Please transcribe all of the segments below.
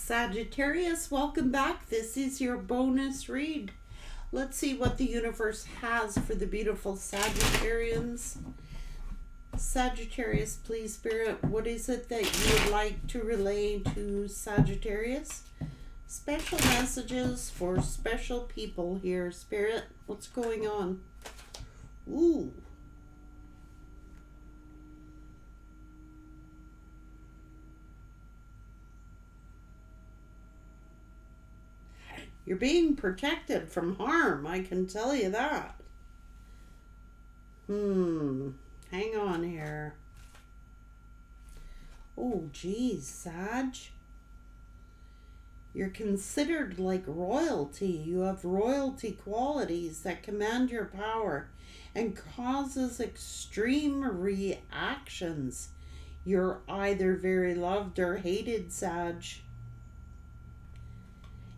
Sagittarius, welcome back. This is your bonus read. Let's see what the universe has for the beautiful Sagittarians. Sagittarius, please, Spirit, what is it that you would like to relay to Sagittarius? Special messages for special people here, Spirit. What's going on? Ooh. You're being protected from harm, I can tell you that. Hang on here. Oh, geez, Sag. You're considered like royalty. You have royalty qualities that command your power and causes extreme reactions. You're either very loved or hated, Sag.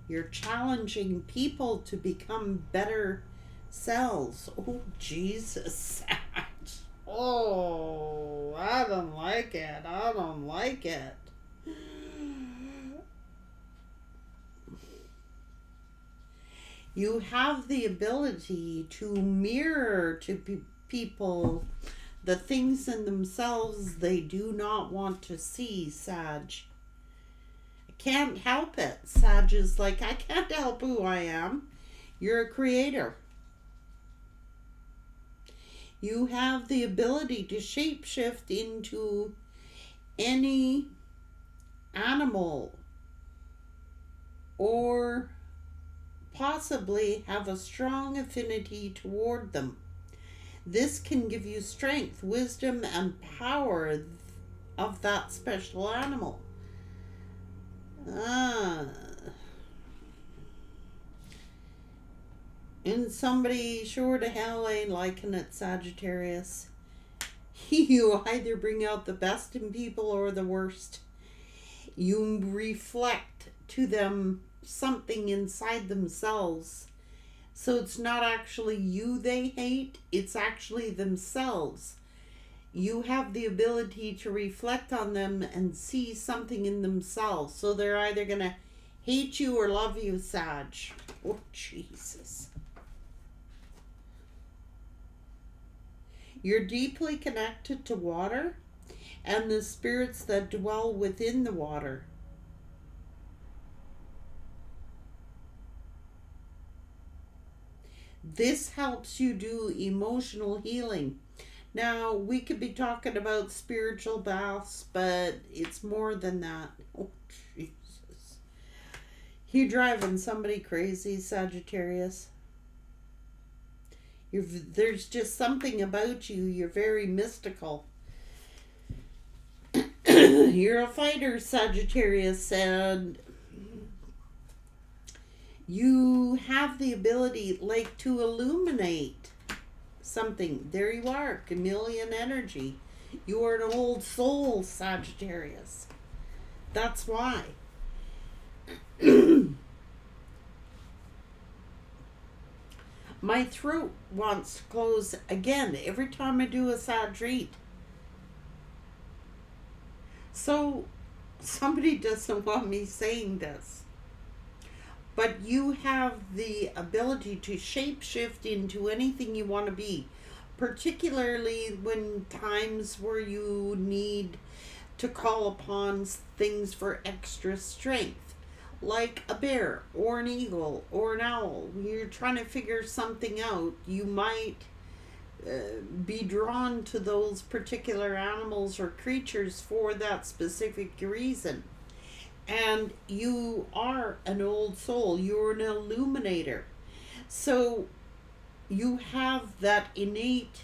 You're challenging people to become better selves. Oh, Jesus. Oh, I don't like it. I don't like it. You have the ability to mirror to people the things in themselves they do not want to see, Sag. Can't help it. Sag is like, I can't help who I am. You're a creator. You have the ability to shapeshift into any animal or possibly have a strong affinity toward them. This can give you strength, wisdom, and power of that special animal. And somebody sure to hell ain't liking it, Sagittarius. You either bring out the best in people or the worst. You reflect to them something inside themselves. So it's not actually you they hate, it's actually themselves. You have the ability to reflect on them and see something in themselves. So they're either going to hate you or love you, Sag. Oh, Jesus. You're deeply connected to water and the spirits that dwell within the water. This helps you do emotional healing. Now, we could be talking about spiritual baths, but it's more than that. Oh, Jesus. You're driving somebody crazy, Sagittarius. There's just something about you. You're very mystical. You're a fighter, Sagittarius, and you have the ability, like, to illuminate something. There you are, chameleon energy. You are an old soul, Sagittarius. That's why. My throat wants to close again every time I do a Sag read. So somebody doesn't want me saying this. But you have the ability to shapeshift into anything you want to be, particularly when times where you need to call upon things for extra strength, like a bear or an eagle or an owl. When you're trying to figure something out, you might be drawn to those particular animals or creatures for that specific reason. And you are an old soul. You're an illuminator. So you have that innate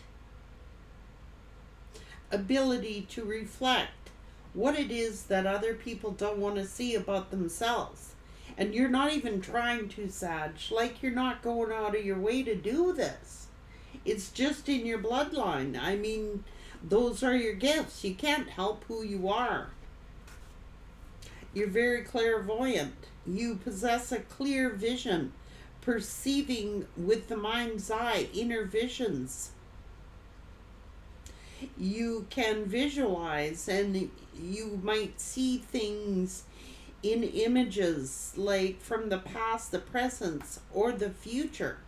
ability to reflect what it is that other people don't want to see about themselves. And you're not even trying to, Sag. Like, you're not going out of your way to do this. It's just in your bloodline. I mean, those are your gifts. You can't help who you are. You're very clairvoyant. You possess a clear vision, perceiving with the mind's eye, inner visions. You can visualize and you might see things in images like from the past, the present, or the future.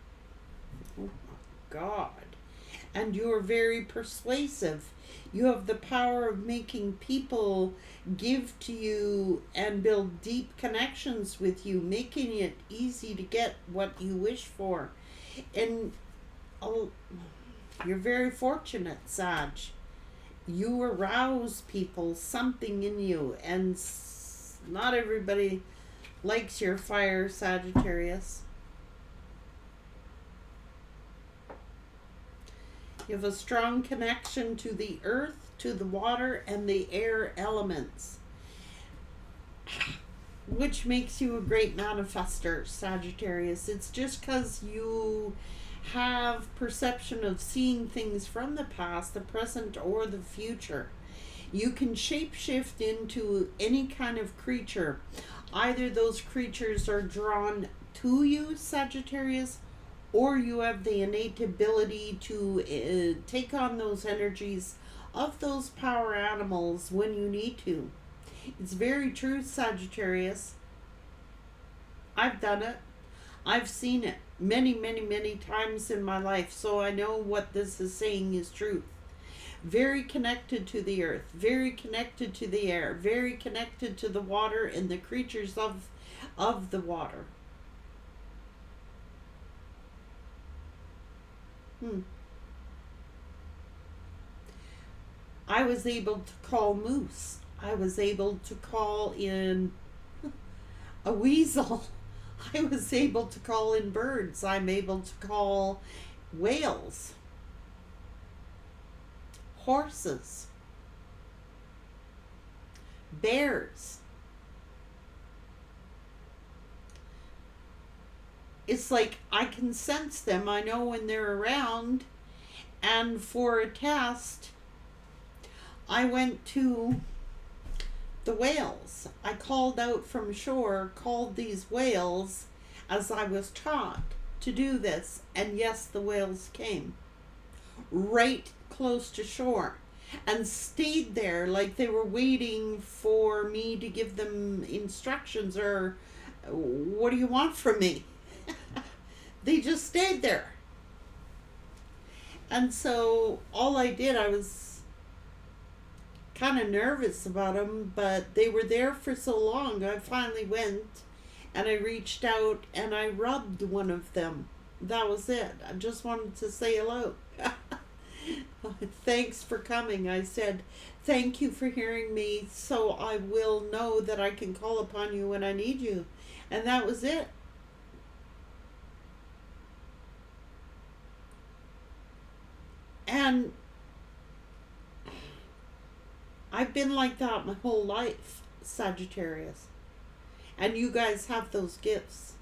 Oh my God. And you're very persuasive. You have the power of making people give to you and build deep connections with you, making it easy to get what you wish for. And oh, you're very fortunate, Sag. You arouse people, something in you, and not everybody likes your fire, Sagittarius. You have a strong connection to the earth, to the water, and the air elements, which makes you a great manifester, Sagittarius. It's just because you have perception of seeing things from the past, the present, or the future. You can shapeshift into any kind of creature. Either those creatures are drawn to you, Sagittarius, or you have the innate ability to take on those energies of those power animals when you need to. It's very true, Sagittarius. I've done it. I've seen it many, many, many times in my life, so I know what this is saying is truth. Very connected to the earth, very connected to the air, very connected to the water and the creatures of the water. I was able to call moose. I was able to call in a weasel. I was able to call in birds. I'm able to call whales, horses, bears. It's like I can sense them. I know when they're around. And for a test, I went to the whales. I called out from shore, called these whales as I was taught to do this. And yes, the whales came right close to shore and stayed there like they were waiting for me to give them instructions or what do you want from me? They just stayed there. And so all I did, I was kind of nervous about them, but they were there for so long. I finally went and I reached out and I rubbed one of them. That was it. I just wanted to say hello. Thanks for coming. I said, thank you for hearing me so I will know that I can call upon you when I need you. And that was it. And I've been like that my whole life, Sagittarius. And you guys have those gifts.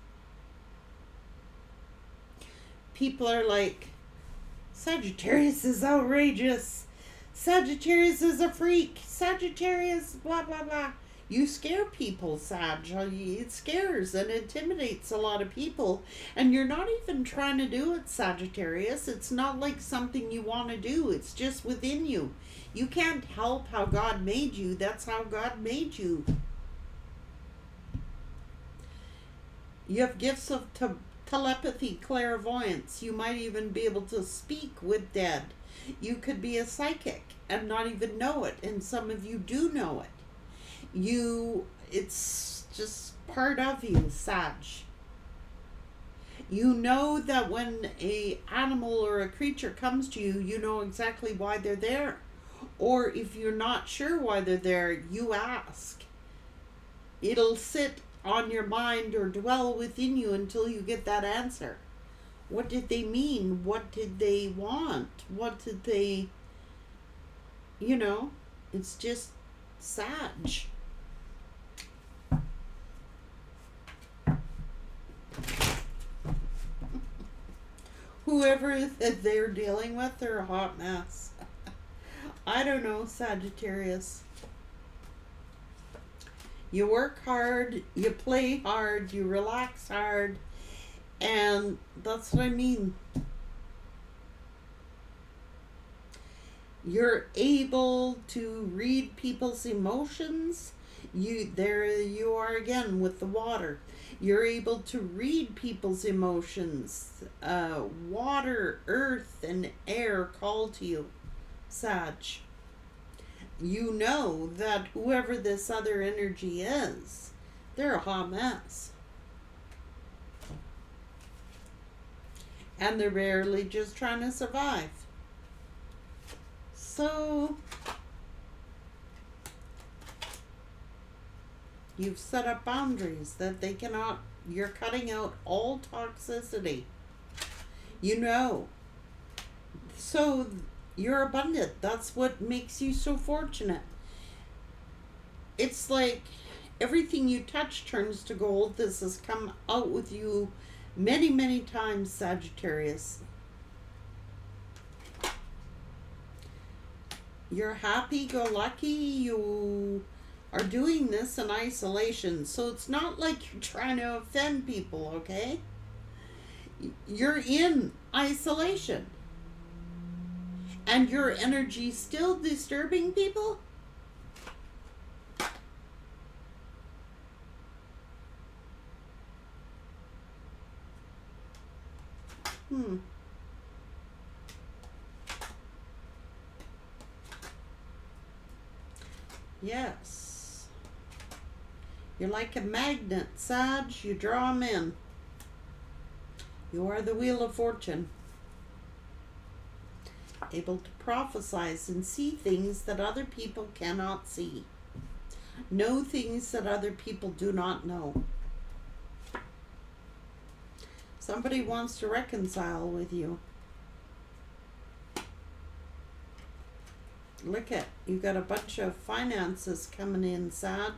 People are like, Sagittarius is outrageous. Sagittarius is a freak. Sagittarius, blah, blah, blah. You scare people, Sag. It scares and intimidates a lot of people. And you're not even trying to do it, Sagittarius. It's not like something you want to do. It's just within you. You can't help how God made you. That's how God made you. You have gifts of telepathy, clairvoyance. You might even be able to speak with dead. You could be a psychic and not even know it. And some of you do know it. It's just part of you, Sag. You know that when a animal or a creature comes to you, you know exactly why they're there. Or if you're not sure why they're there, you ask. It'll sit on your mind or dwell within you until you get that answer. What did they mean? What did they want? What did they, it's just Sag. Whoever that they're dealing with, they're a hot mess. I don't know, Sagittarius. You work hard, you play hard, you relax hard, and that's what I mean. You're able to read people's emotions. There you are again with the water. You're able to read people's emotions. Water, earth, and air call to you, Sag. You know that whoever this other energy is, they're a hot mess. And they're barely just trying to survive. So, you've set up boundaries that they cannot, you're cutting out all toxicity. You know. So, you're abundant. That's what makes you so fortunate. It's like everything you touch turns to gold. This has come out with you many, many times, Sagittarius. You're happy-go-lucky. You are doing this in isolation. So it's not like you're trying to offend people, okay? You're in isolation. And your energy still disturbing people? Yes. You're like a magnet, Sag. You draw them in. You are the Wheel of Fortune. Able to prophesize and see things that other people cannot see. Know things that other people do not know. Somebody wants to reconcile with you. Look at, you got a bunch of finances coming in, Sag.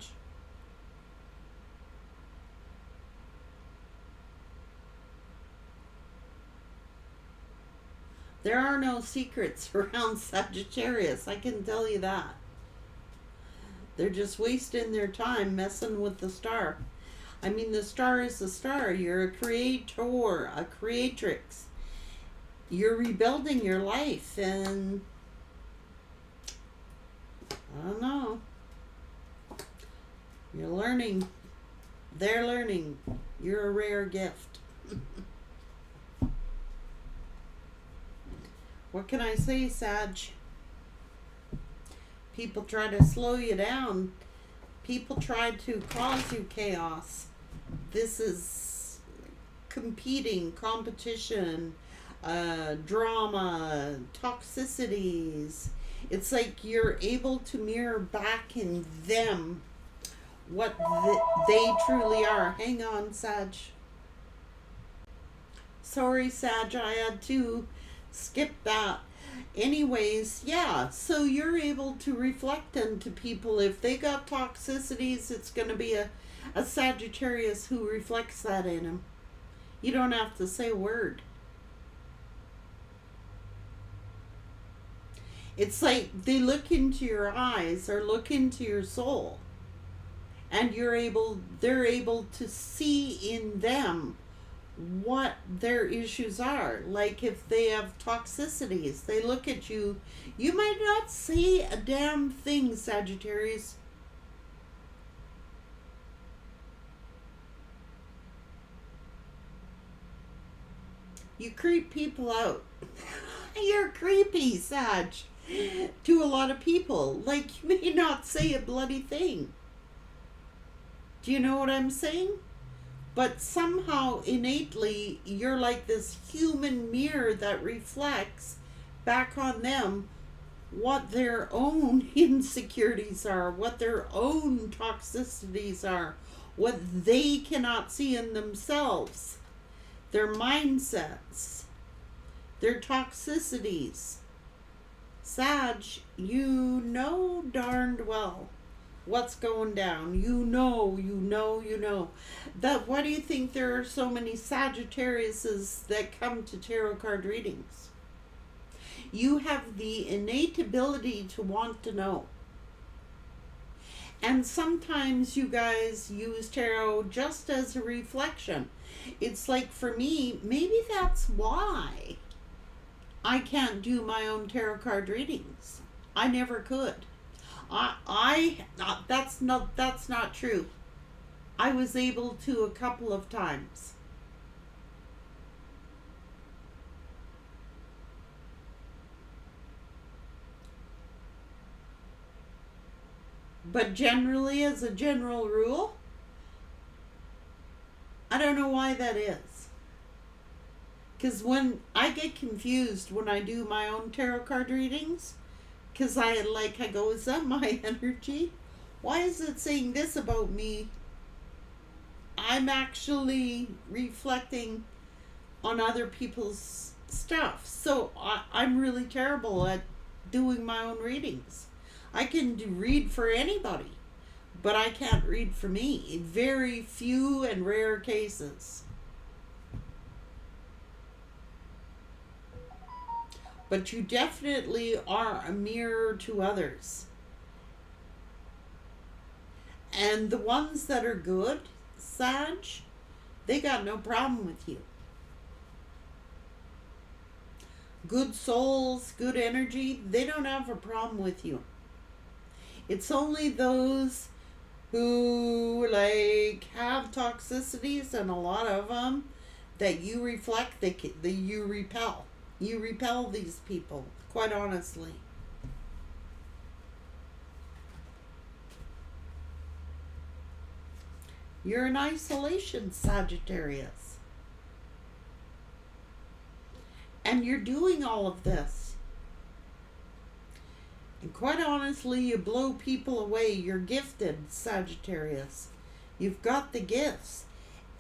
There are no secrets around Sagittarius, I can tell you that. They're just wasting their time messing with the star. I mean, the star is the star. You're a creator, a creatrix. You're rebuilding your life, and I don't know. You're learning. They're learning. You're a rare gift. What can I say, Sag? People try to slow you down. People try to cause you chaos. This is competing, competition, drama, toxicities. It's like you're able to mirror back in them what they truly are. Hang on, Sag. Sorry, Sag, I had to skip that. Anyways, yeah, so you're able to reflect into people. If they got toxicities, it's going to be a Sagittarius who reflects that in them. You don't have to say a word. It's like they look into your eyes or look into your soul, and they're able to see in them what their issues are. Like if they have toxicities, they look at you. You might not say a damn thing, Sagittarius. You creep people out. You're creepy, Sag, to a lot of people. Like, you may not say a bloody thing. Do you know what I'm saying? But somehow, innately, you're like this human mirror that reflects back on them what their own insecurities are, what their own toxicities are, what they cannot see in themselves, their mindsets, their toxicities. Sag, you know darned well what's going down. You know. That, why do you think there are so many Sagittariuses that come to tarot card readings? You have the innate ability to want to know. And sometimes you guys use tarot just as a reflection. It's like, for me, maybe that's why I can't do my own tarot card readings. I never could. That's not true. I was able to a couple of times. But generally, as a general rule, I don't know why that is. Because when I get confused when I do my own tarot card readings, because I go, is that my energy? Why is it saying this about me? I'm actually reflecting on other people's stuff. So I'm really terrible at doing my own readings. I can read for anybody, but I can't read for me. In very few and rare cases. But you definitely are a mirror to others. And the ones that are good, Sag, they got no problem with you. Good souls, good energy, they don't have a problem with you. It's only those who have toxicities, and a lot of them that you reflect, that you repel. You repel these people, quite honestly. You're in isolation, Sagittarius. And you're doing all of this. And quite honestly, you blow people away. You're gifted, Sagittarius. You've got the gifts.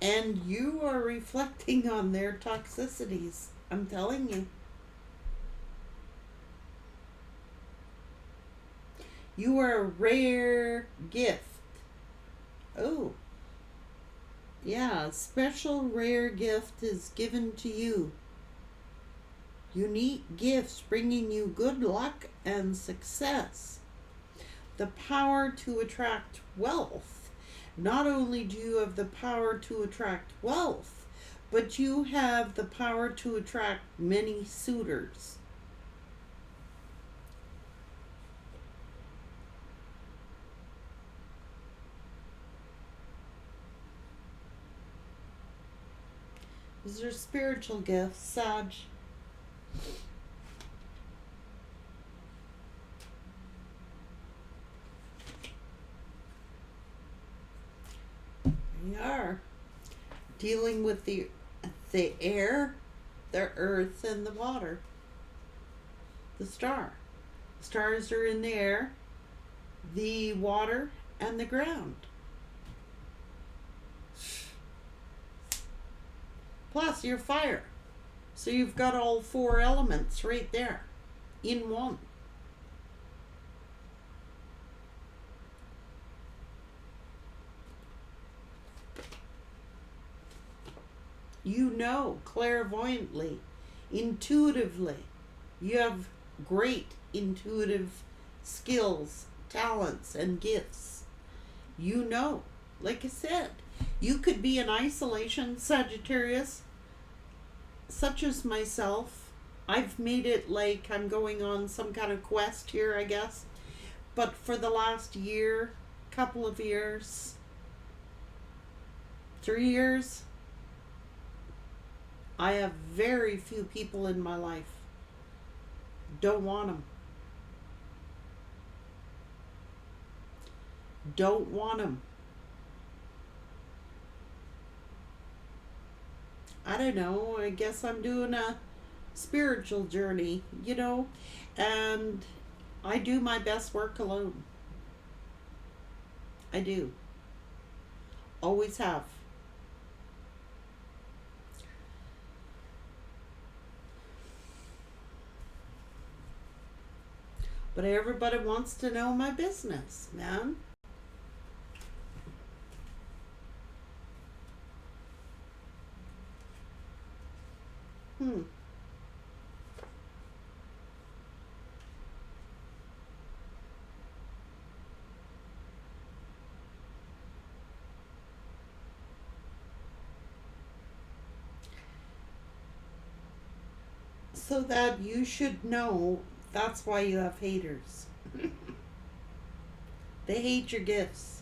And you are reflecting on their toxicities. I'm telling you. You are a rare gift. Oh. Yeah, a special rare gift is given to you. Unique gifts bringing you good luck and success. The power to attract wealth. Not only do you have the power to attract wealth, but you have the power to attract many suitors. These are spiritual gifts, Sag. We are dealing with the air, the earth, and the water. The star. Stars are in the air, the water, and the ground. Plus, you're fire. So you've got all four elements right there in one. You know clairvoyantly, intuitively. You have great intuitive skills, talents, and gifts. You know, like I said, you could be in isolation, Sagittarius, such as myself. I've made it like I'm going on some kind of quest here, I guess. But for the last year, couple of years, 3 years, I have very few people in my life. Don't want them. Don't want them. I don't know. I guess I'm doing a spiritual journey, and I do my best work alone. I do. Always have. But everybody wants to know my business, man. Hmm. So that you should know that's why you have haters. They hate your gifts.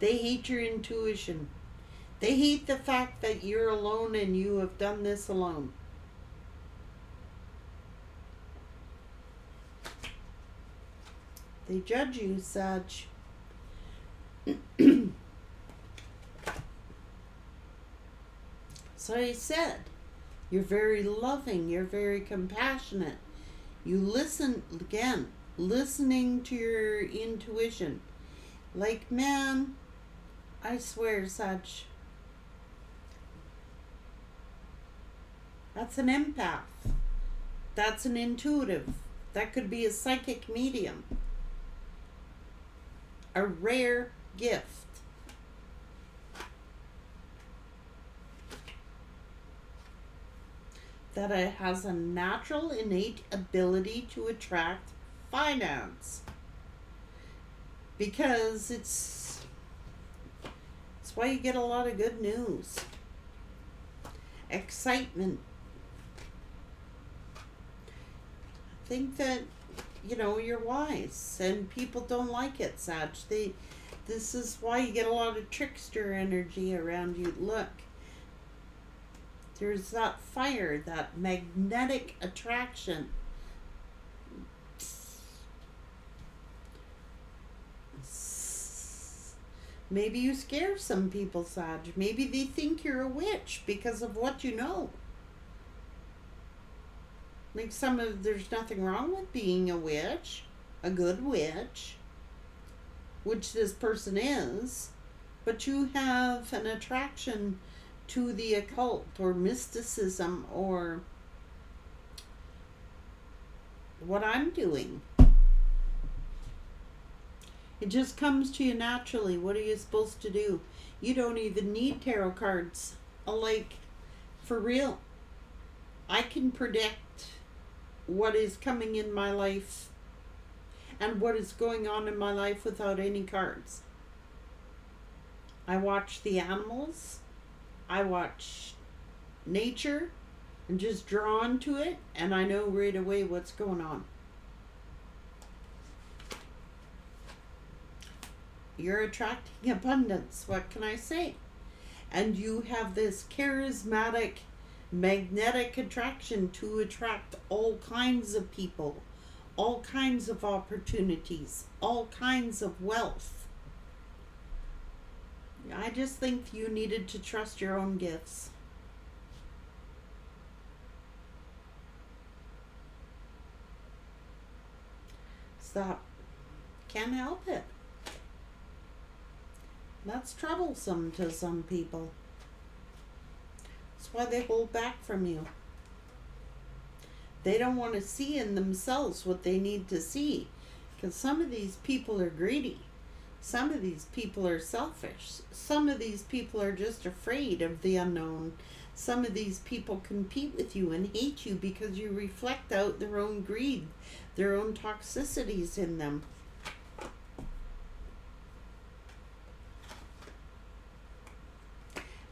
They hate your intuition. They hate the fact that you're alone and you have done this alone. They judge you, Sag. So I said, you're very loving, you're very compassionate. You listen, again, listening to your intuition. Like, man, I swear, Sag, that's an empath. That's an intuitive. That could be a psychic medium. A rare gift. That it has a natural, innate ability to attract finance. Because it's why you get a lot of good news. Excitement. I think that, you're wise and people don't like it, Sag. This is why you get a lot of trickster energy around you. Look, there's that fire, that magnetic attraction. Maybe you scare some people, Sag. Maybe they think you're a witch because of what you know. Like there's nothing wrong with being a witch, a good witch, which this person is, but you have an attraction to the occult or mysticism or what I'm doing. It just comes to you naturally. What are you supposed to do? You don't even need tarot cards. Like, for real. I can predict what is coming in my life and what is going on in my life without any cards. I watch the animals. I watch nature and just drawn to it, and I know right away what's going on. You're attracting abundance. What can I say? And you have this charismatic, magnetic attraction to attract all kinds of people, all kinds of opportunities, all kinds of wealth. I just think you needed to trust your own gifts. Stop. Can't help it. That's troublesome to some people. That's why they hold back from you. They don't want to see in themselves what they need to see. Because some of these people are greedy. Some of these people are selfish. Some of these people are just afraid of the unknown. Some of these people compete with you and hate you because you reflect out their own greed, their own toxicities in them.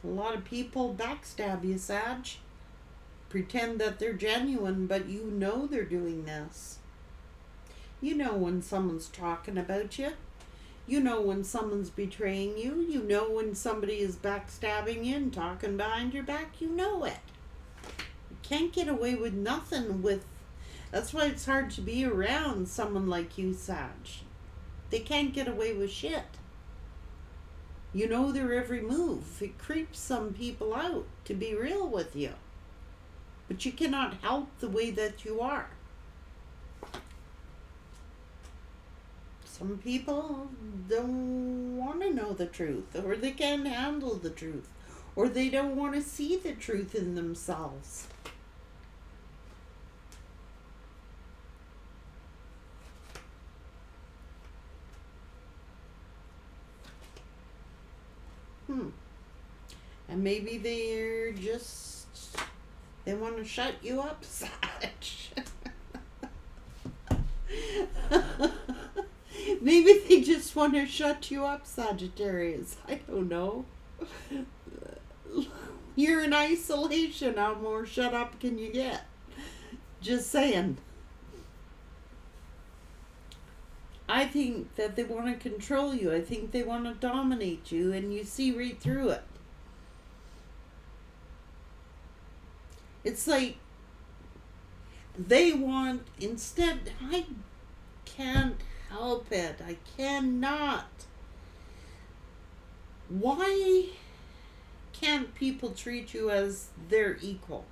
A lot of people backstab you, Sag. Pretend that they're genuine, but you know they're doing this. You know when someone's talking about you. You know when someone's betraying you. You know when somebody is backstabbing you and talking behind your back. You know it. You can't get away with nothing with... That's why it's hard to be around someone like you, Sag. They can't get away with shit. You know their every move. It creeps some people out, to be real with you. But you cannot help the way that you are. Some people don't want to know the truth, or they can't handle the truth, or they don't want to see the truth in themselves. And maybe they want to shut you up, Sag. Maybe they just want to shut you up, Sagittarius. I don't know. You're in isolation. How more shut up can you get? Just saying. I think that they want to control you. I think they want to dominate you, and you see right through it. It's like they want, instead, I can't help it. I cannot. Why can't people treat you as their equal?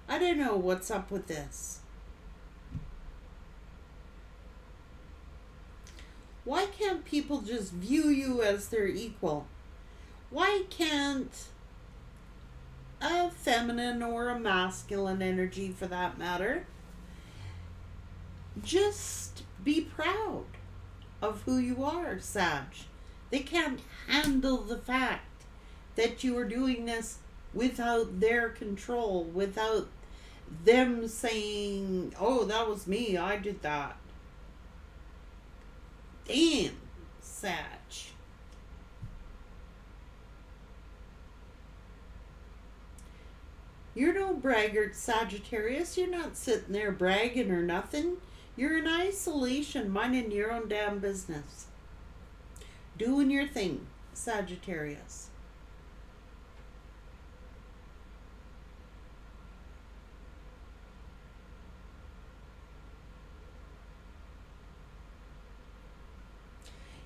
I don't know what's up with this. Why can't people just view you as their equal? Why can't a feminine or a masculine energy, for that matter, just be proud of who you are, Sag? They can't handle the fact that you are doing this without their control, without them saying, oh, that was me, I did that. Damn, Sag. You're no braggart, Sagittarius. You're not sitting there bragging or nothing. You're in isolation, minding your own damn business. Doing your thing, Sagittarius.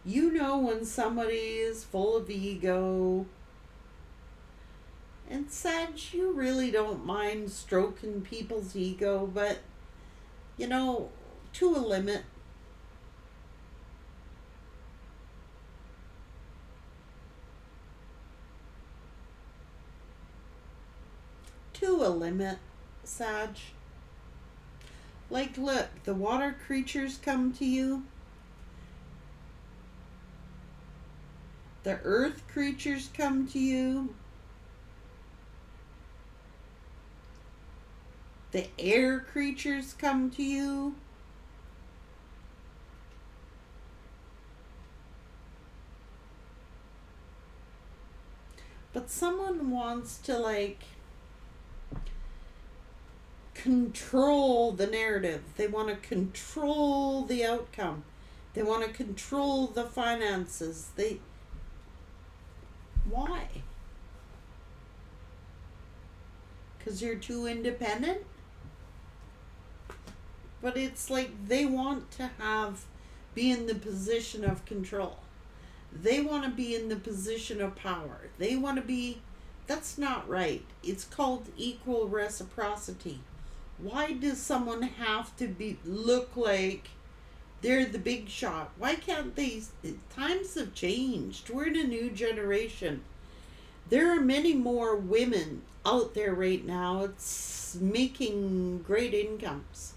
You know when somebody is full of ego. And Sag, you really don't mind stroking people's ego, but, you know, to a limit. To a limit, Sag. Like, look, the water creatures come to you. The earth creatures come to you. The air creatures come to you. But someone wants to, like, control the narrative. They want to control the outcome. They want to control the finances. Why? Because you're too independent? But it's like they want to be in the position of control. They want to be in the position of power. They want to be, that's not right. It's called equal reciprocity. Why does someone have to look like they're the big shot? Why can't they? Times have changed. We're in a new generation. There are many more women out there right now. It's making great incomes.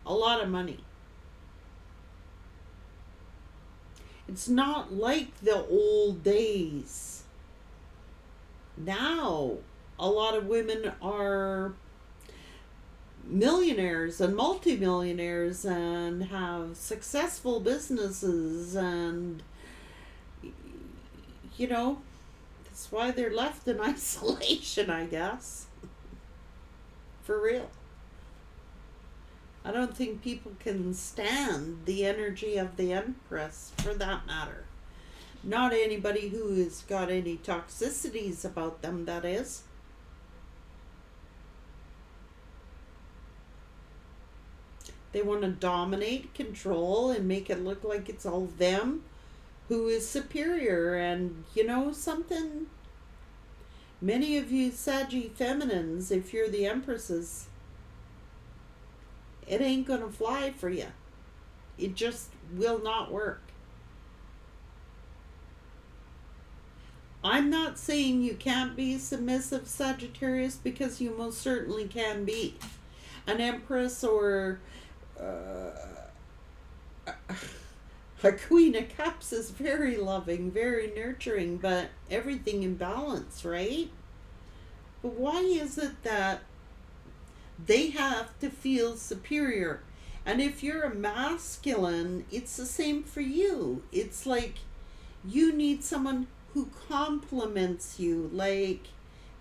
A lot of money. It's not like the old days. Now, a lot of women are millionaires and multimillionaires and have successful businesses, and, you know, that's why they're left in isolation, I guess. For real. I don't think people can stand the energy of the Empress, for that matter. Not anybody who has got any toxicities about them, that is. They want to dominate, control, and make it look like it's all them who is superior. And, you know something? Many of you Saggy feminines, if you're the Empresses, it ain't gonna fly for you. It just will not work. I'm not saying you can't be submissive, Sagittarius, because you most certainly can be. An Empress or a Queen of Cups is very loving, very nurturing, but everything in balance, right? But why is it that they have to feel superior? And if you're a masculine, it's the same for you. It's like you need someone who compliments you, like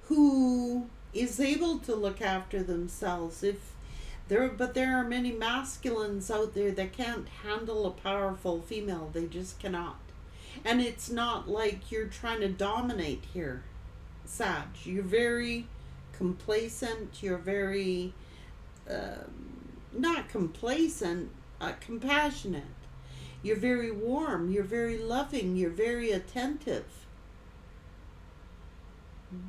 who is able to look after themselves. If There are many masculines out there that can't handle a powerful female. They just cannot. And it's not like you're trying to dominate here, Sag. You're very complacent. You're very, not complacent, compassionate. You're very warm. You're very loving. You're very attentive.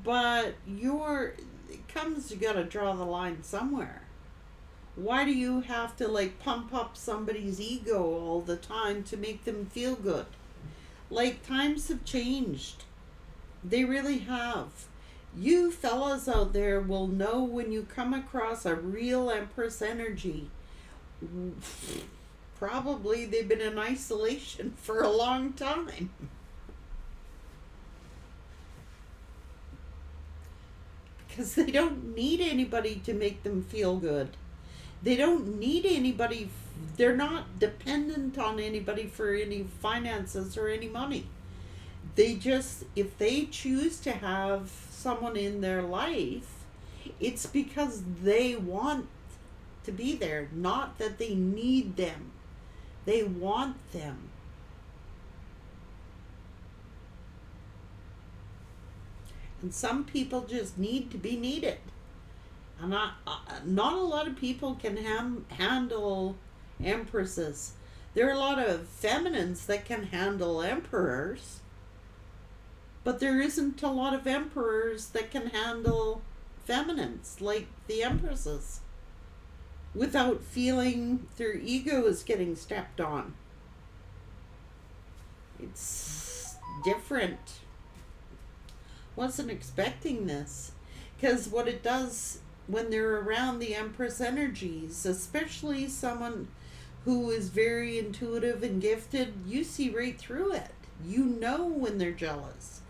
But it comes, you gotta draw the line somewhere. Why do you have to like pump up somebody's ego all the time to make them feel good? Like, times have changed. They really have. You fellas out there will know when you come across a real Empress energy. Probably they've been in isolation for a long time. Because they don't need anybody to make them feel good. They don't need anybody. They're not dependent on anybody for any finances or any money. They just, if they choose to have someone in their life, it's because they want to be there, not that they need them. They want them. And some people just need to be needed. And not a lot of people can handle empresses. There are a lot of feminines that can handle emperors, but there isn't a lot of emperors that can handle feminines like the empresses without feeling their ego is getting stepped on. It's different. Wasn't expecting this, because what it does when they're around the Empress energies, especially someone who is very intuitive and gifted, you see right through it. You know when they're jealous.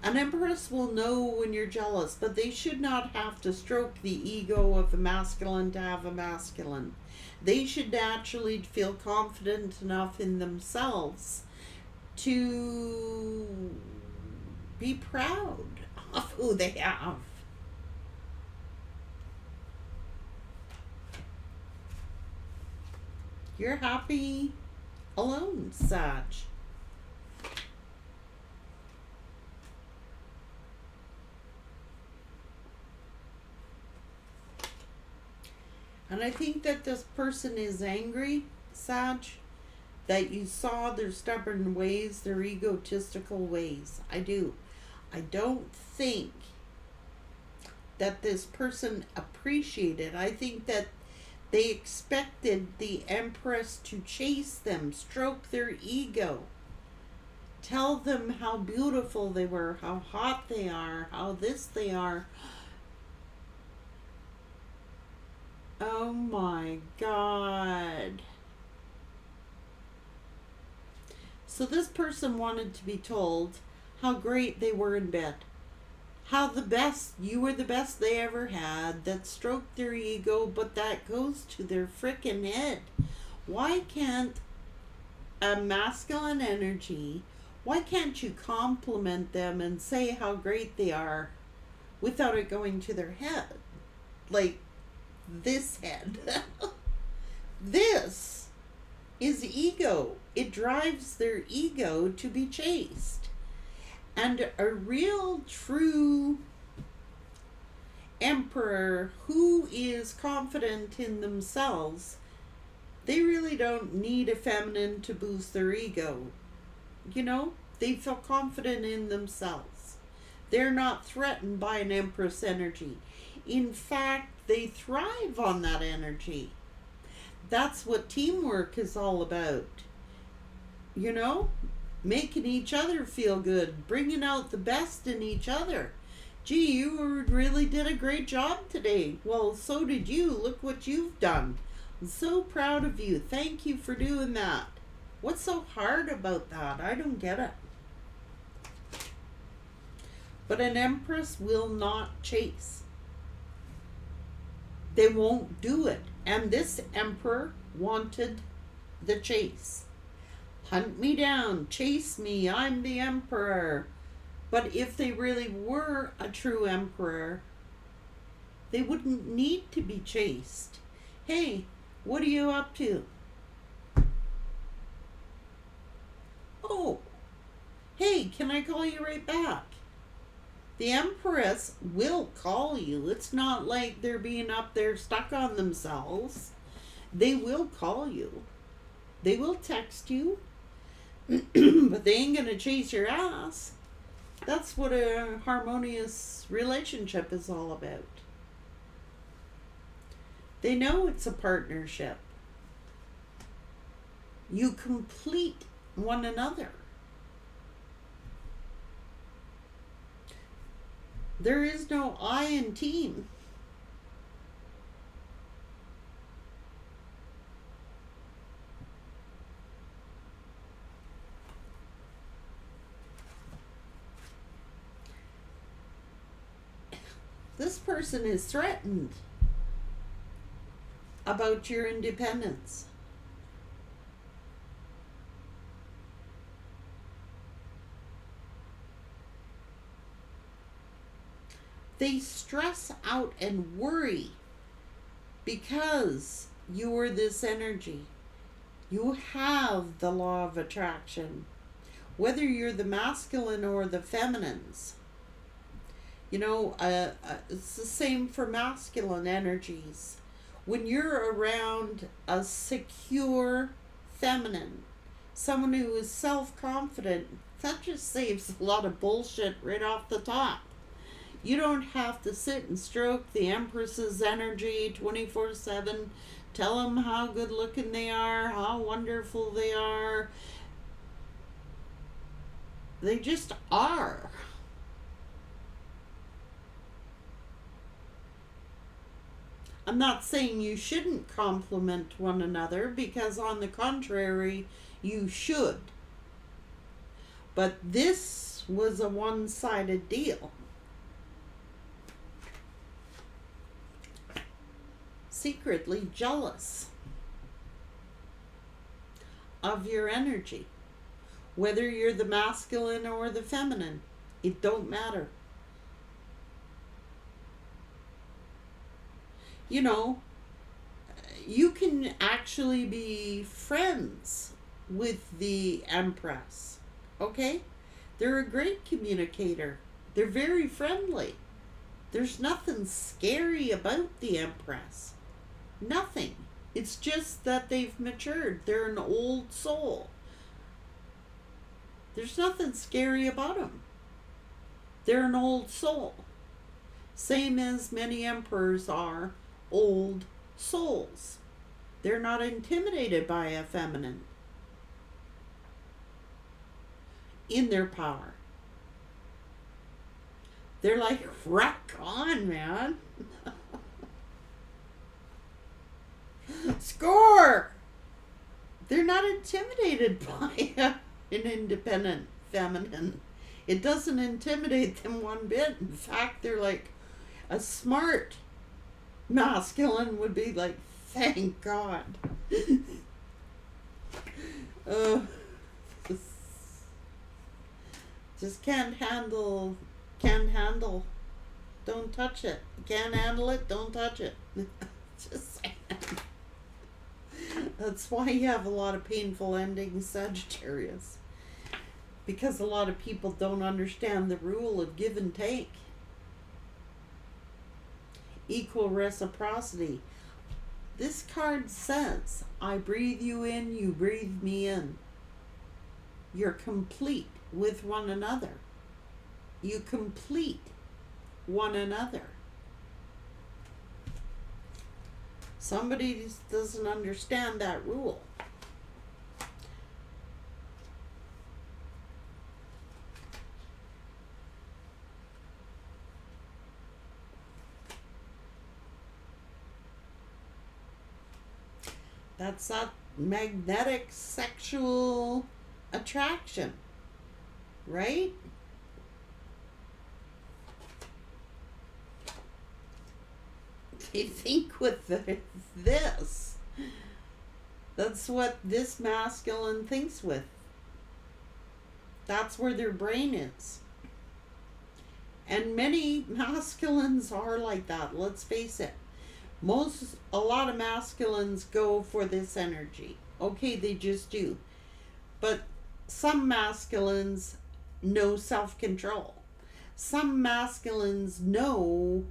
An Empress will know when you're jealous, but they should not have to stroke the ego of a masculine to have a masculine. They should naturally feel confident enough in themselves to be proud of who they have. You're happy alone, Sag. And I think that this person is angry, Sag, that you saw their stubborn ways, their egotistical ways. I do. I don't think that this person appreciated. I think that they expected the Empress to chase them, stroke their ego, tell them how beautiful they were, how hot they are, how this they are. Oh my God. So this person wanted to be told how great they were in bed. How you were the best they ever had. That stroked their ego, but that goes to their frickin' head. Why can't a masculine energy, why can't you compliment them and say how great they are without it going to their head? Like this head. This is ego. It drives their ego to be chased. And a real, true emperor who is confident in themselves, they really don't need a feminine to boost their ego. You know, they feel confident in themselves. They're not threatened by an Empress energy. In fact, they thrive on that energy. That's what teamwork is all about. You know? Making each other feel good, bringing out the best in each other. Gee, you really did a great job today. Well, so did you. Look what you've done. I'm so proud of you. Thank you for doing that. What's so hard about that? I don't get it. But an Empress will not chase. They won't do it. And this Emperor wanted the chase. Hunt me down, chase me, I'm the Emperor. But if they really were a true Emperor, they wouldn't need to be chased. Hey, what are you up to? Oh, hey, can I call you right back? The Empress will call you. It's not like they're being up there stuck on themselves. They will call you. They will text you, but they ain't gonna chase your ass. That's what a harmonious relationship is all about. They know it's a partnership. You complete one another. There is no I in team. This person is threatened about your independence. They stress out and worry because you are this energy. You have the law of attraction, whether you're the masculine or the feminines. You know, it's the same for masculine energies. When you're around a secure feminine, someone who is self-confident, that just saves a lot of bullshit right off the top. You don't have to sit and stroke the Empress's energy 24/7, tell them how good looking they are, how wonderful they are. They just are. I'm not saying you shouldn't compliment one another, because on the contrary, you should. But this was a one-sided deal. Secretly jealous of your energy. Whether you're the masculine or the feminine, it don't matter. You know, you can actually be friends with the Empress, okay? They're a great communicator. They're very friendly. There's nothing scary about the Empress. Nothing. It's just that they've matured. They're an old soul. There's nothing scary about them. They're an old soul. Same as many emperors are old souls. They're not intimidated by a feminine in their power. They're like, rock on, man. Score! They're not intimidated by an independent feminine. It doesn't intimidate them one bit. In fact, they're like, a smart masculine would be like, thank God. Just can't handle. Don't touch it. Can't handle it, don't touch it. Just saying. That's why you have a lot of painful endings, Sagittarius. Because a lot of people don't understand the rule of give and take. Equal reciprocity. This card says, I breathe you in, you breathe me in. You're complete with one another. You complete one another. Somebody just doesn't understand that rule. That's that magnetic sexual attraction, right? They think with this. That's what this masculine thinks with. That's where their brain is. And many masculines are like that, let's face it. A lot of masculines go for this energy. Okay, they just do. But some masculines know self control. Some masculines know,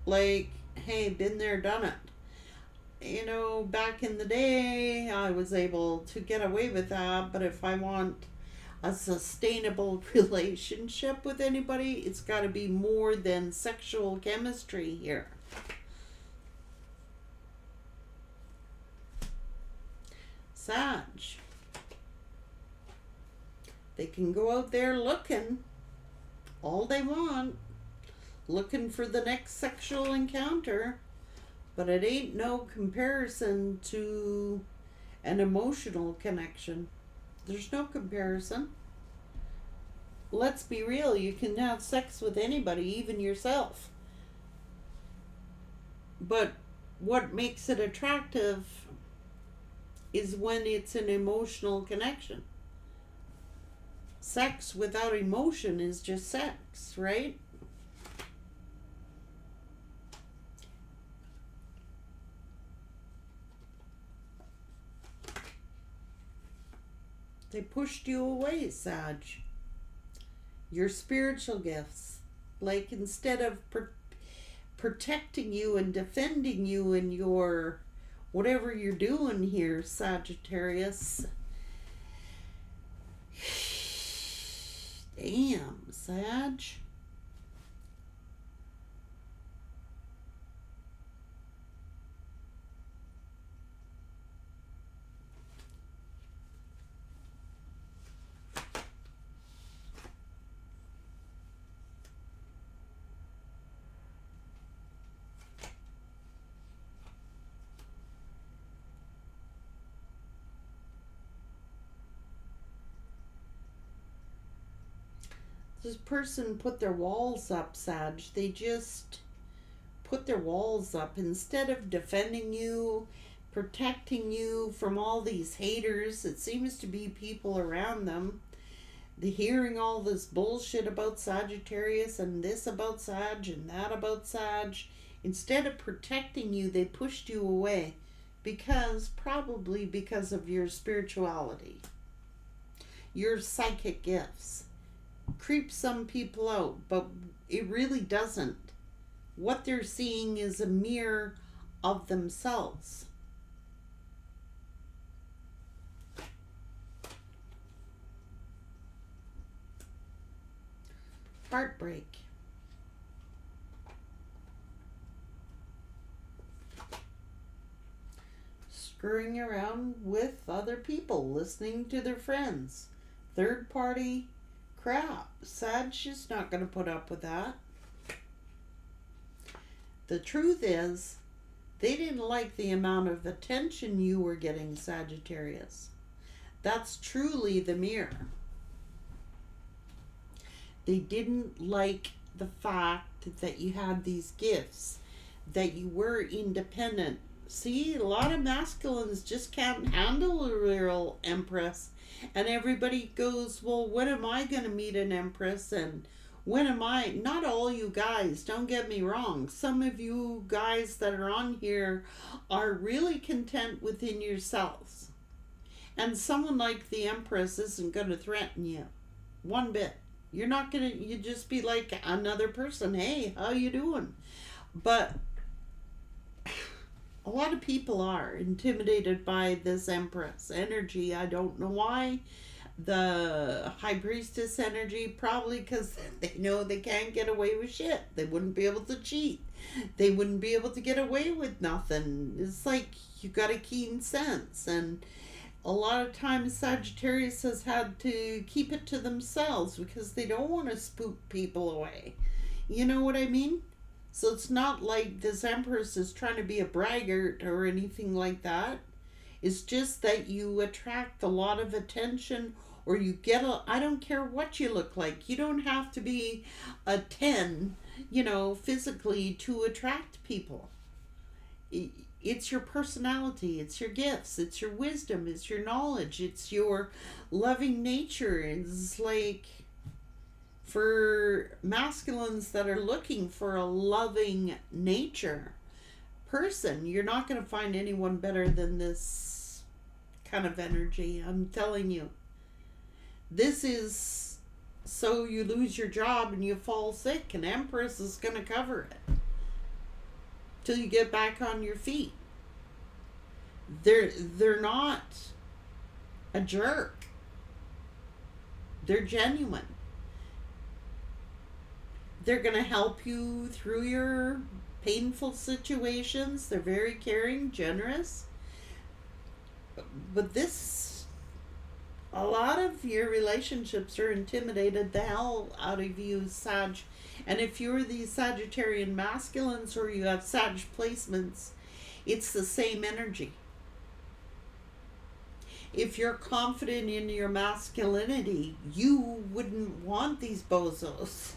like, hey, been there, done it. You know, back in the day, I was able to get away with that, but if I want a sustainable relationship with anybody, it's got to be more than sexual chemistry here. Sag. They can go out there looking all they want, looking for the next sexual encounter, but it ain't no comparison to an emotional connection. There's no comparison. Let's be real, you can have sex with anybody, even yourself. But what makes it attractive is when it's an emotional connection. Sex without emotion is just sex, right? They pushed you away, Sag. Your spiritual gifts. Like, instead of protecting you and defending you in your whatever you're doing here, Sagittarius. Damn, Sag. This person put their walls up, Sag. They just put their walls up instead of defending you, protecting you from all these haters. It seems to be people around them. They're hearing all this bullshit about Sagittarius and this about Sag and that about Sag. Instead of protecting you, they pushed you away probably because of your spirituality, your psychic gifts. Creeps some people out, but it really doesn't. What they're seeing is a mirror of themselves. Heartbreak. Screwing around with other people, listening to their friends. Third party crap. Sag's just not going to put up with that. The truth is, they didn't like the amount of attention you were getting, Sagittarius. That's truly the mirror. They didn't like the fact that you had these gifts, that you were independent. See, a lot of masculines just can't handle a real empress. And everybody goes, well, when am I going to meet an empress? And when am I? Not all you guys, don't get me wrong. Some of you guys that are on here are really content within yourselves. And someone like the empress isn't going to threaten you one bit. You're not going to, you just be like another person. Hey, how you doing? But a lot of people are intimidated by this empress energy. I don't know why. The high priestess energy, probably because they know they can't get away with shit. They wouldn't be able to cheat. They wouldn't be able to get away with nothing. It's like you got a keen sense. And a lot of times Sagittarius has had to keep it to themselves because they don't want to spook people away. You know what I mean? So it's not like this empress is trying to be a braggart or anything like that. It's just that you attract a lot of attention, or you get I don't care what you look like. You don't have to be a 10, physically to attract people. It's your personality, it's your gifts, it's your wisdom, it's your knowledge, it's your loving nature. It's like, for masculines that are looking for a loving nature, person. You're not going to find anyone better than this kind of energy. I'm telling you. This is so you lose your job and you fall sick, and Empress is going to cover it till you get back on your feet. They're not a jerk. They're genuine. They're going to help you through your painful situations. They're very caring, generous. But a lot of your relationships are intimidated the hell out of you, Sag. And if you're these Sagittarian masculines or you have Sag placements, it's the same energy. If you're confident in your masculinity, you wouldn't want these bozos.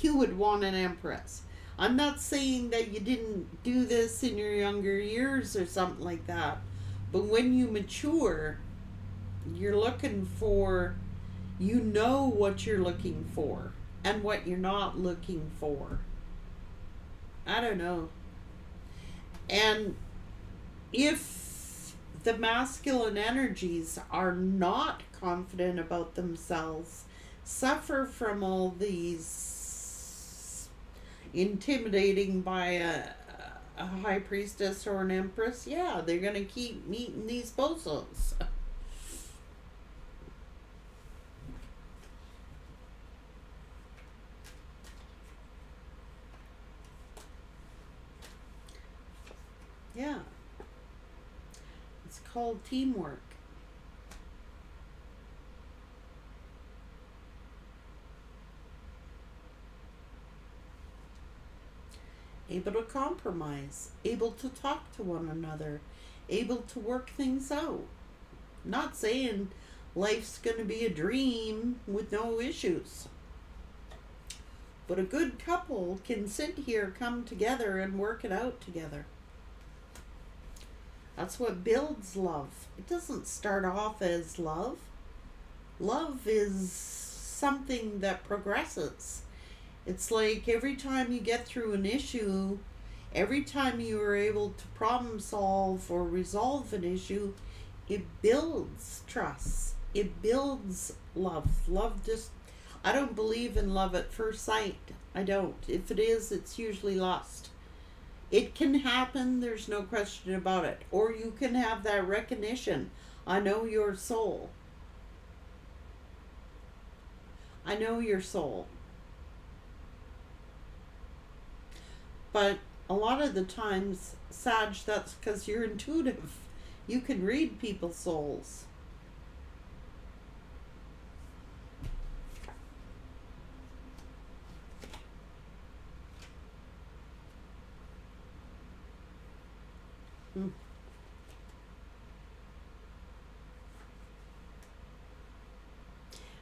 You would want an Empress. I'm not saying that you didn't do this in your younger years or something like that. But when you mature, you're looking for, you know what you're looking for and what you're not looking for. I don't know. And if the masculine energies are not confident about themselves, suffer from all these intimidating by a high priestess or an empress, yeah, they're going to keep meeting these bozos. Yeah. It's called teamwork. Able to compromise, able to talk to one another, able to work things out. Not saying life's going to be a dream with no issues. But a good couple can sit here, come together, and work it out together. That's what builds love. It doesn't start off as love. Love is something that progresses. It's like every time you get through an issue, every time you are able to problem solve or resolve an issue, it builds trust. It builds love. Love just, I don't believe in love at first sight. I don't. If it is, it's usually lust. It can happen, there's no question about it. Or you can have that recognition. I know your soul. I know your soul. But a lot of the times, Sag, that's because you're intuitive. You can read people's souls.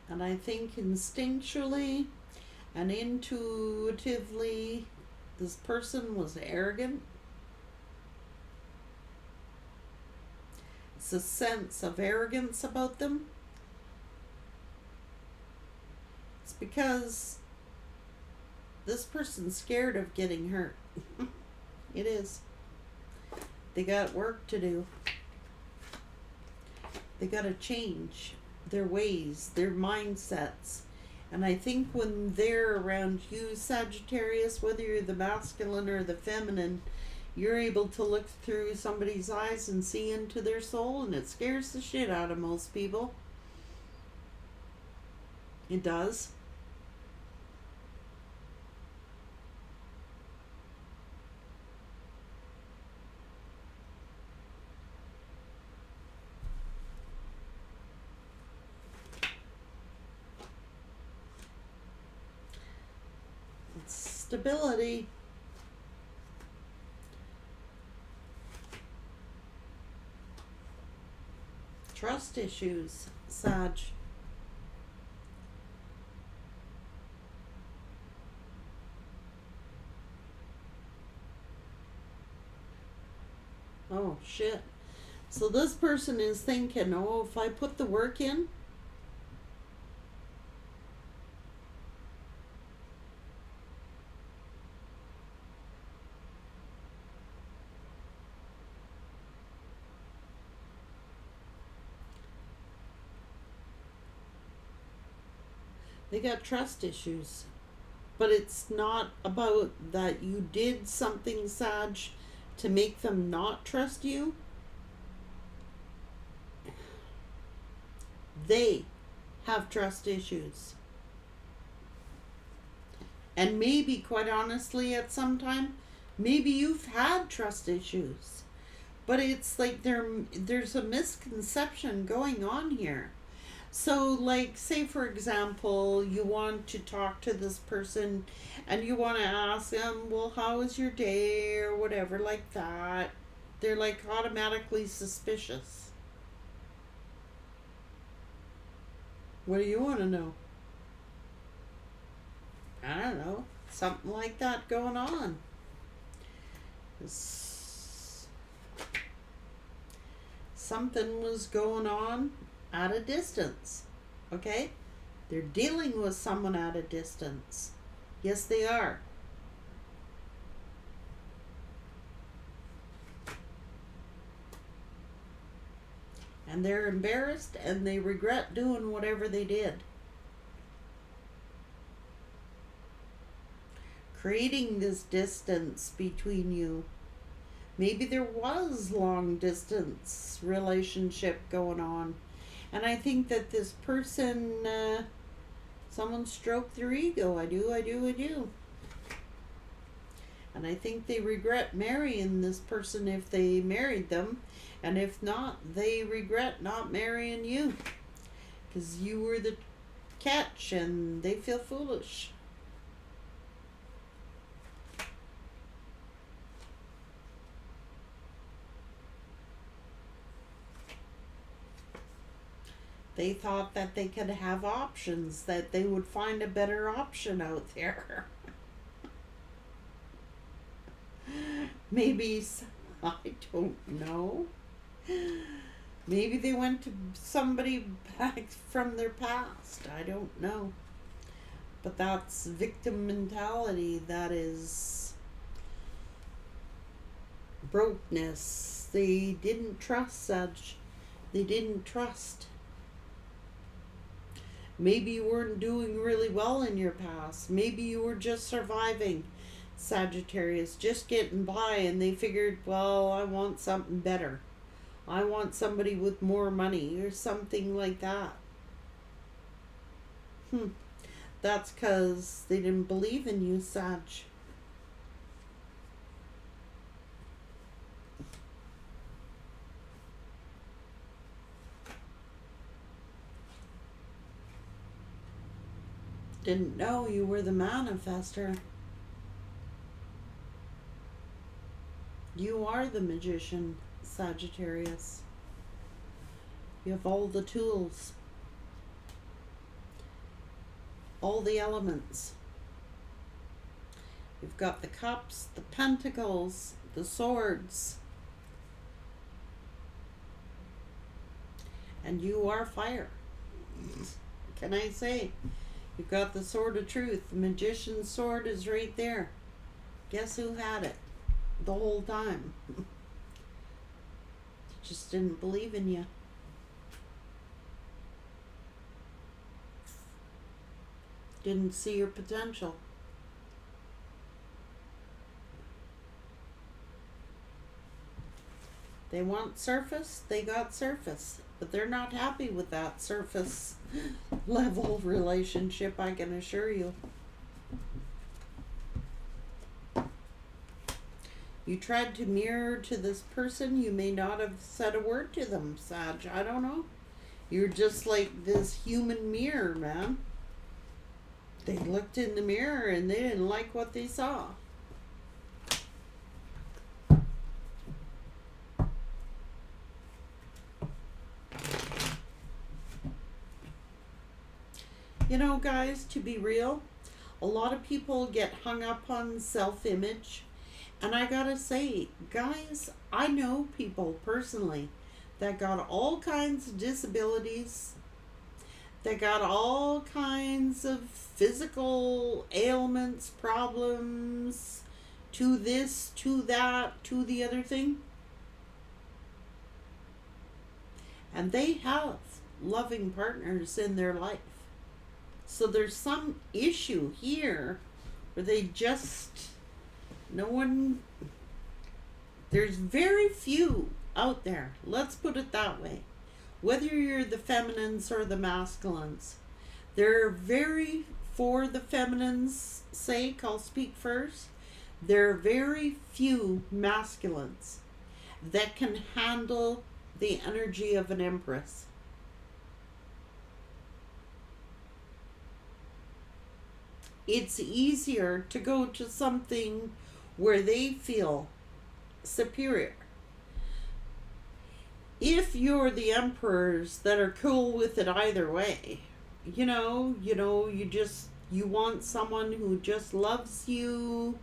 And I think instinctually and intuitively, this person was arrogant. It's a sense of arrogance about them. It's because this person's scared of getting hurt. It is. They got work to do. They got to change their ways, their mindsets. And I think when they're around you, Sagittarius, whether you're the masculine or the feminine, you're able to look through somebody's eyes and see into their soul, and it scares the shit out of most people. It does. Stability. Trust issues, Sag. Oh, shit. So this person is thinking, oh, if I put the work in, They got trust issues. But it's not about that you did something, Sag, to make them not trust you. They have trust issues. And maybe, quite honestly, at some time, maybe you've had trust issues. But it's like there's a misconception going on here. So, like, say for example, you want to talk to this person and you want to ask them, well, how was your day or whatever, like that. They're like automatically suspicious. What do you want to know? I don't know. Something like that going on. Something was going on at a distance. Okay? They're dealing with someone at a distance. Yes, they are. And they're embarrassed and they regret doing whatever they did. Creating this distance between you. Maybe there was long distance relationship going on. And I think that this person, someone stroked their ego. I do. And I think they regret marrying this person if they married them. And if not, they regret not marrying you. Because you were the catch and they feel foolish. They thought that they could have options, that they would find a better option out there. Maybe, I don't know. Maybe they went to somebody back from their past. I don't know. But that's victim mentality. That is brokenness. They didn't trust such. They didn't trust. Maybe you weren't doing really well in your past. Maybe you were just surviving, Sagittarius, just getting by, and they figured, well, I want something better. I want somebody with more money or something like that. That's because they didn't believe in you, Sag. Didn't know you were the manifester. You are the magician, Sagittarius. You have all the tools, all the elements. You've got the cups, the pentacles, the swords. And you are fire. Can I say? You've got the sword of truth. The magician's sword is right there. Guess who had it the whole time? Just didn't believe in you. Didn't see your potential. They want surface, they got surface. But they're not happy with that surface level relationship, I can assure you. You tried to mirror to this person, you may not have said a word to them, Sag. I don't know. You're just like this human mirror, man. They looked in the mirror and they didn't like what they saw. You know, guys, to be real, a lot of people get hung up on self-image. And I gotta say, guys, I know people personally that got all kinds of disabilities, that got all kinds of physical ailments, problems, to this, to that, to the other thing. And they have loving partners in their life. So there's some issue here where they just, no one, there's very few out there. Let's put it that way. Whether you're the feminines or the masculines, there are very, for the feminines' sake, I'll speak first, there are very few masculines that can handle the energy of an empress. It's easier to go to something where they feel superior. If you're the emperors that are cool with it either way, you want someone who just loves you,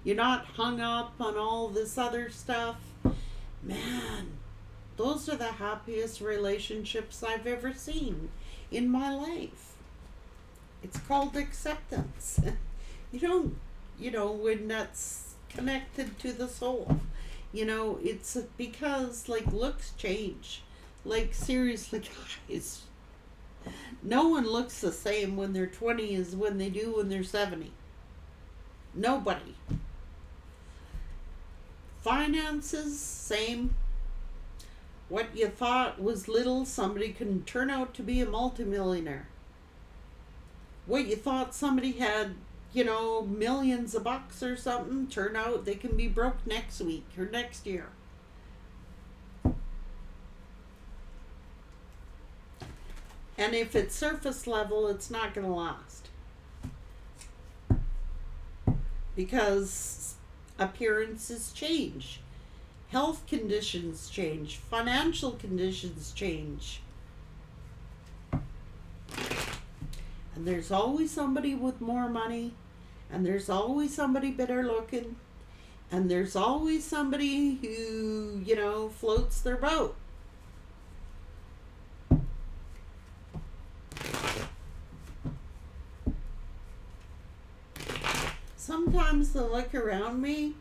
you're not hung up on all this other stuff, man, those are the happiest relationships I've ever seen in my life. It's called acceptance. When that's connected to the soul. It's because, looks change. Seriously, guys. No one looks the same when they're 20 as when they do when they're 70. Nobody. Finances, same. What you thought was little, somebody can turn out to be a multimillionaire. What you thought somebody had, millions of bucks or something, turn out they can be broke next week or next year. And if it's surface level, it's not going to last. Because appearances change. Health conditions change. Financial conditions change. And there's always somebody with more money. And there's always somebody better looking. And there's always somebody who, floats their boat. Sometimes I look around me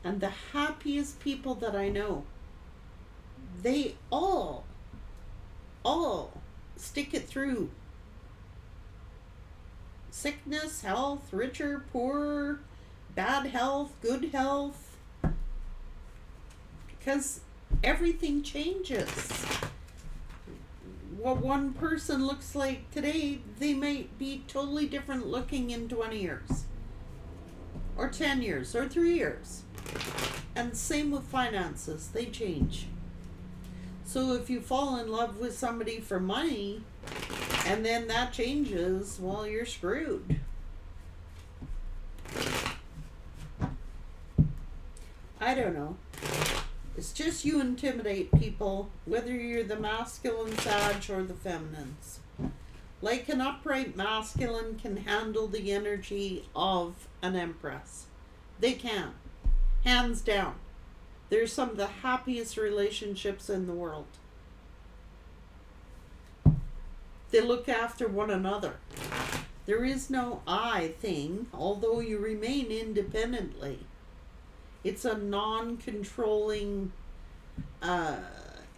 and the happiest people that I know, they all stick it through. Sickness, health, richer, poorer, bad health, good health. Because everything changes. What one person looks like today, they might be totally different looking in 20 years. Or 10 years, or 3 years. And same with finances, they change. So if you fall in love with somebody for money, and then that changes, well, you're screwed. I don't know. It's just you intimidate people, whether you're the masculine Sag or the feminines. Like an upright masculine can handle the energy of an empress. They can. Hands down. They're some of the happiest relationships in the world. They look after one another. There is no I thing, although you remain independently. It's a non-controlling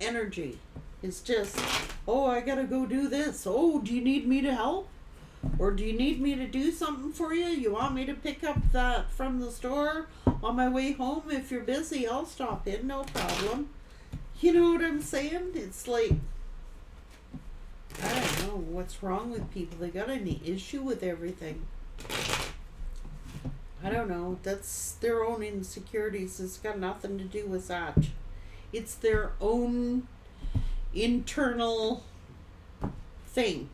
energy. It's just, oh, I gotta go do this. Oh, do you need me to help? Or do you need me to do something for you? You want me to pick up that from the store on my way home? If you're busy, I'll stop in, no problem. You know what I'm saying? It's like, I don't know what's wrong with people. They got any issue with everything. I don't know. That's their own insecurities. It's got nothing to do with that. It's their own internal thing.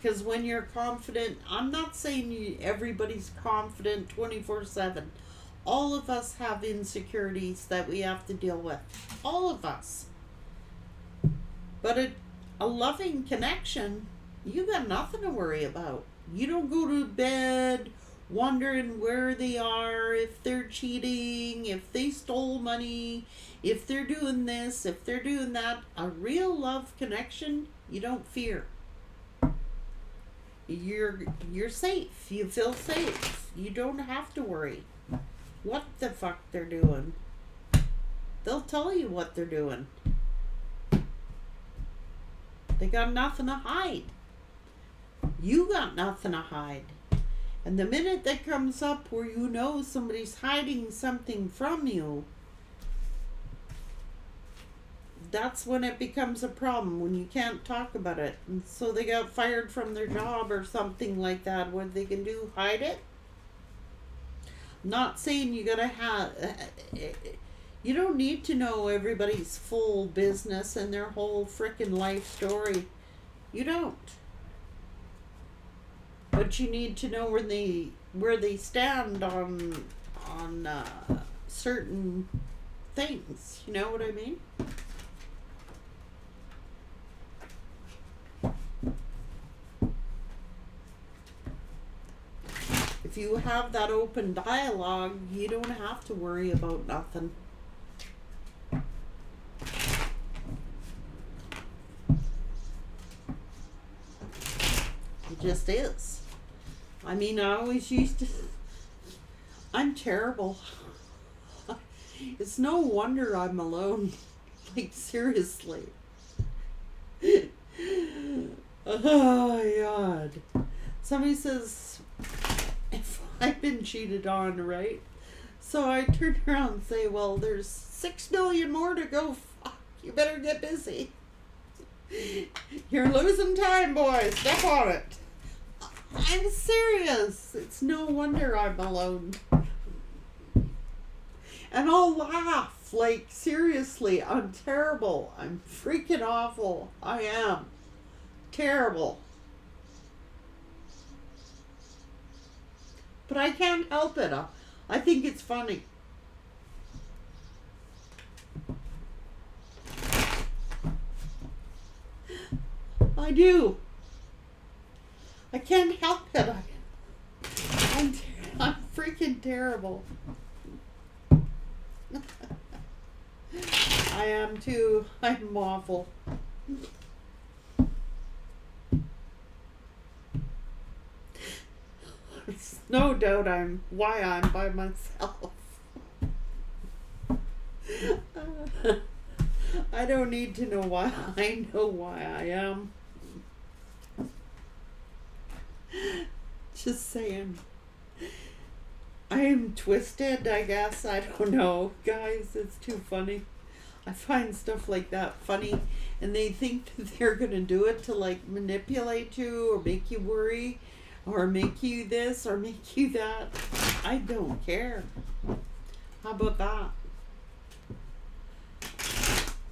Because when you're confident, I'm not saying everybody's confident 24/7. All of us have insecurities that we have to deal with. All of us. But a loving connection, you got nothing to worry about. You don't go to bed wondering where they are, if they're cheating, if they stole money, if they're doing this, if they're doing that. A real love connection, you don't fear. You're safe. You feel safe. You don't have to worry what the fuck they're doing. They'll tell you what they're doing. They got nothing to hide. You got nothing to hide. And the minute that comes up where you know somebody's hiding something from you, that's when it becomes a problem, when you can't talk about it. And so they got fired from their job or something like that. What they can do, hide it? Not saying you gotta have, you don't need to know everybody's full business and their whole frickin' life story. You don't. But you need to know where they stand on certain things. You know what I mean? If you have that open dialogue, you don't have to worry about nothing. It just is. I mean, I always used to... I'm terrible. It's no wonder I'm alone. Like, seriously. Oh, God. Somebody says, if I've been cheated on, right? So I turn around and say, well, there's 6 million more to go. Fuck, you better get busy. You're losing time, boys. Step on it. I'm serious. It's no wonder I'm alone. And I'll laugh. Like, seriously, I'm terrible. I'm freaking awful. I am. Terrible. But I can't help it. I think it's funny. I do. I can't help it. I'm freaking terrible. I am too. I'm awful. There's no doubt why I'm by myself. I don't need to know why. I know why I am. Just saying. I am twisted, I guess. I don't know. Guys, it's too funny. I find stuff like that funny, and they think that they're going to do it to, like, manipulate you or make you worry or make you this or make you that. I don't care. How about that?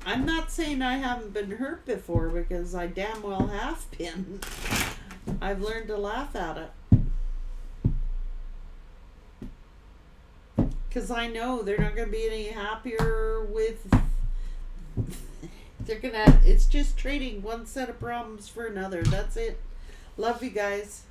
I'm not saying I haven't been hurt before, because I damn well have been. I've learned to laugh at it. Because I know they're not going to be any happier with... It's just trading one set of problems for another. That's it. Love you guys.